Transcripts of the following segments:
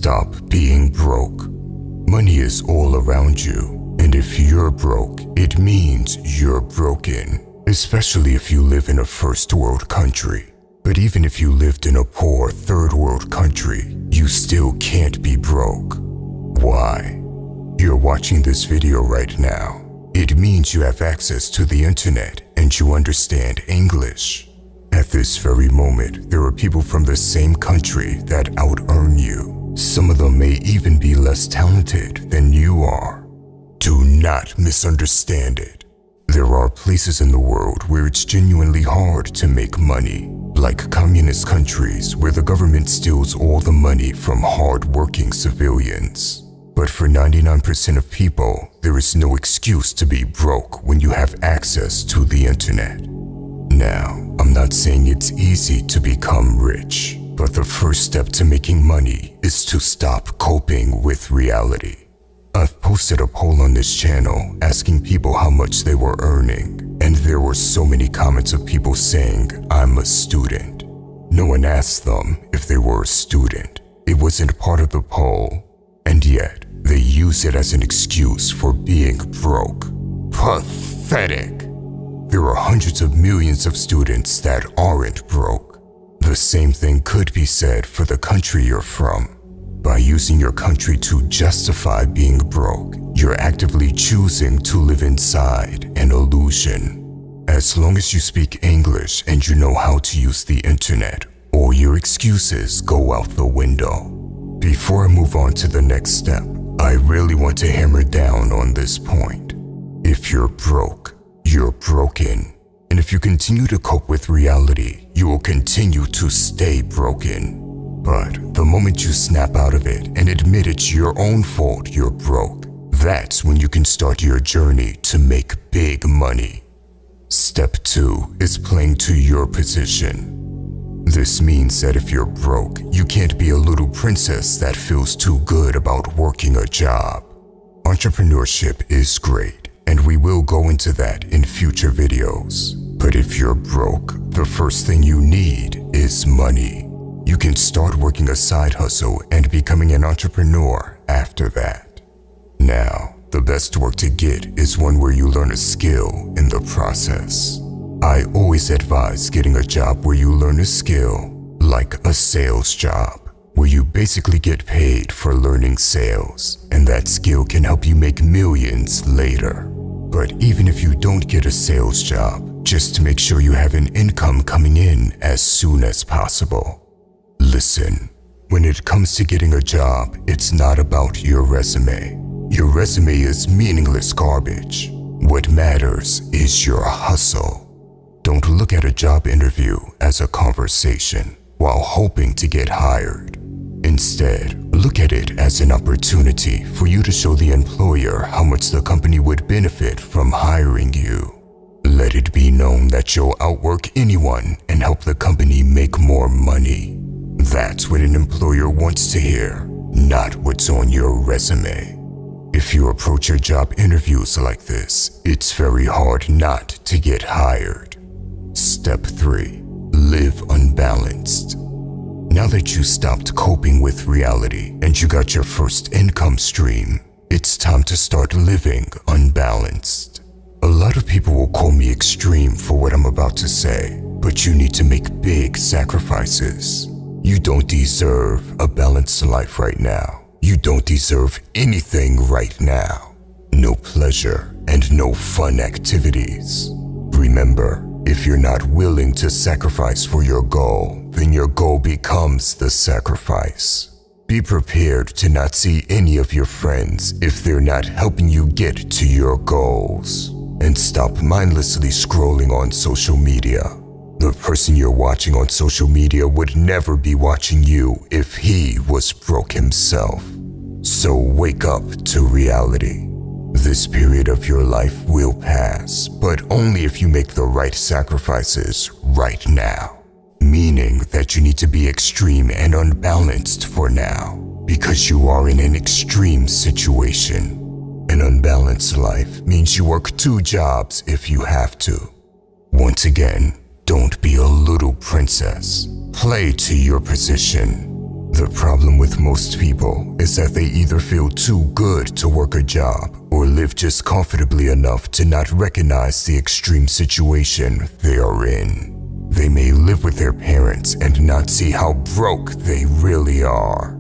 Stop being broke. Money is all around you, and if you're broke, it means you're broken, especially if you live in a first world country. But even if you lived in a poor third world country, you still can't be broke. Why? You're watching this video right now. It means you have access to the internet and you understand English. At this very moment, there are people from the same country that out-earn you. Some of them may even be less talented than you are. Do not misunderstand it. There are places in the world where it's genuinely hard to make money, like communist countries where the government steals all the money from hard-working civilians. But for 99% of people, there is no excuse to be broke when you have access to the internet. Now, I'm not saying it's easy to become rich, but the first step to making money is to stop coping with reality. I've posted a poll on this channel asking people how much they were earning, and there were so many comments of people saying, "I'm a student." No one asked them if they were a student. It wasn't part of the poll, and yet they use it as an excuse for being broke. Pathetic. There are hundreds of millions of students that aren't broke. The same thing could be said for the country you're from. By using your country to justify being broke, you're actively choosing to live inside an illusion. As long as you speak English and you know how to use the internet, all your excuses go out the window. Before I move on to the next step, I really want to hammer down on this point. If you're broke, you're broken. And if you continue to cope with reality, you will continue to stay broken. But the moment you snap out of it and admit it's your own fault you're broke, that's when you can start your journey to make big money. Step 2 is playing to your position. This means that if you're broke, you can't be a little princess that feels too good about working a job. Entrepreneurship is great, and we will go into that in future videos. But if you're broke, the first thing you need is money. You can start working a side hustle and becoming an entrepreneur after that. Now, the best work to get is one where you learn a skill in the process. I always advise getting a job where you learn a skill, like a sales job, where you basically get paid for learning sales, and that skill can help you make millions later. But even if you don't get a sales job, just make sure you have an income coming in as soon as possible. Listen, when it comes to getting a job, it's not about your resume. Your resume is meaningless garbage. What matters is your hustle. Don't look at a job interview as a conversation while hoping to get hired. Instead, look at it as an opportunity for you to show the employer how much the company would benefit from hiring you. Let it be known that you'll outwork anyone and help the company make more money. That's what an employer wants to hear, not what's on your resume. If you approach your job interviews like this, it's very hard not to get hired. Step 3. Live unbalanced. Now that you stopped coping with reality and you got your first income stream, it's time to start living unbalanced. A lot of people will call me extreme for what I'm about to say, but you need to make big sacrifices. You don't deserve a balanced life right now. You don't deserve anything right now. No pleasure and no fun activities. Remember, if you're not willing to sacrifice for your goal, then your goal becomes the sacrifice. Be prepared to not see any of your friends if they're not helping you get to your goals. And stop mindlessly scrolling on social media. The person you're watching on social media would never be watching you if he was broke himself. So wake up to reality. This period of your life will pass, but only if you make the right sacrifices right now. Meaning that you need to be extreme and unbalanced for now, because you are in an extreme situation. An unbalanced life means you work 2 jobs if you have to. Once again, don't be a little princess. Play to your position. The problem with most people is that they either feel too good to work a job or live just comfortably enough to not recognize the extreme situation they are in. They may live with their parents and not see how broke they really are.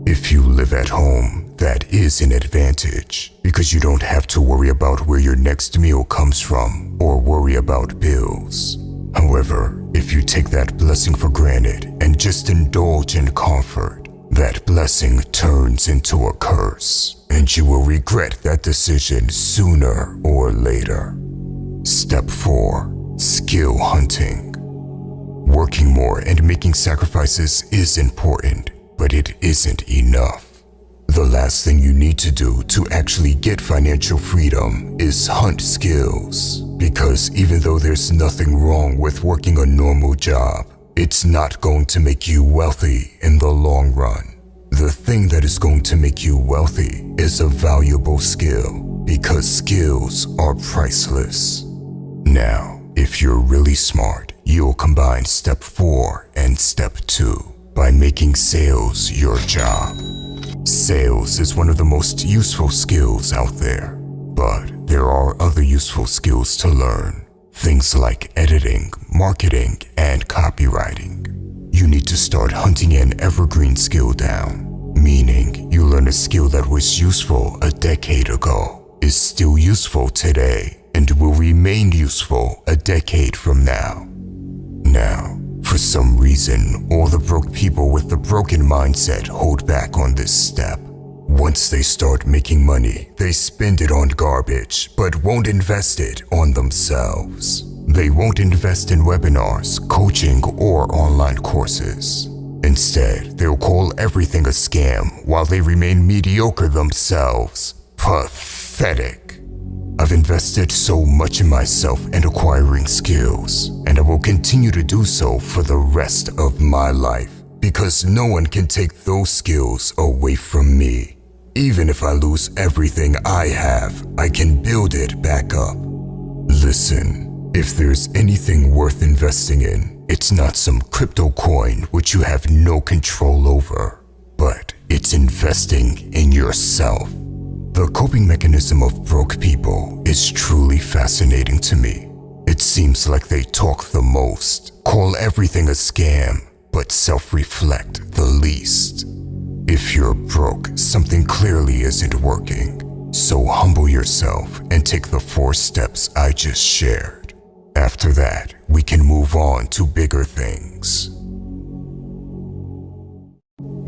If you live at home, that is an advantage because you don't have to worry about where your next meal comes from or worry about bills. However, if you take that blessing for granted and just indulge in comfort, that blessing turns into a curse, and you will regret that decision sooner or later. Step 4. Skill hunting. Working more and making sacrifices is important, but it isn't enough. The last thing you need to do to actually get financial freedom is hunt skills. Because even though there's nothing wrong with working a normal job, it's not going to make you wealthy in the long run. The thing that is going to make you wealthy is a valuable skill, because skills are priceless. Now, if you're really smart, you'll combine step 4 and step 2 by making sales your job. Sales is one of the most useful skills out there, but there are other useful skills to learn. Things like editing, marketing, and copywriting. You need to start hunting an evergreen skill down, meaning you learn a skill that was useful a decade ago, is still useful today, and will remain useful a decade from now. Now, for some reason, all the broke people with the broken mindset hold back on this step. Once they start making money, they spend it on garbage, but won't invest it on themselves. They won't invest in webinars, coaching, or online courses. Instead, they'll call everything a scam while they remain mediocre themselves. Pathetic. I've invested so much in myself and acquiring skills, and I will continue to do so for the rest of my life, because no one can take those skills away from me. Even if I lose everything I have, I can build it back up. Listen, if there's anything worth investing in, it's not some crypto coin which you have no control over, but it's investing in yourself. The coping mechanism of broke people is truly fascinating to me. It seems like they talk the most, call everything a scam, but self-reflect the least. If you're broke, something clearly isn't working. So humble yourself and take the 4 steps I just shared. After that, we can move on to bigger things.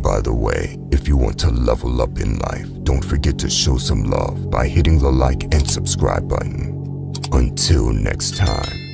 By the way, if you want to level up in life, don't forget to show some love by hitting the like and subscribe button. Until next time.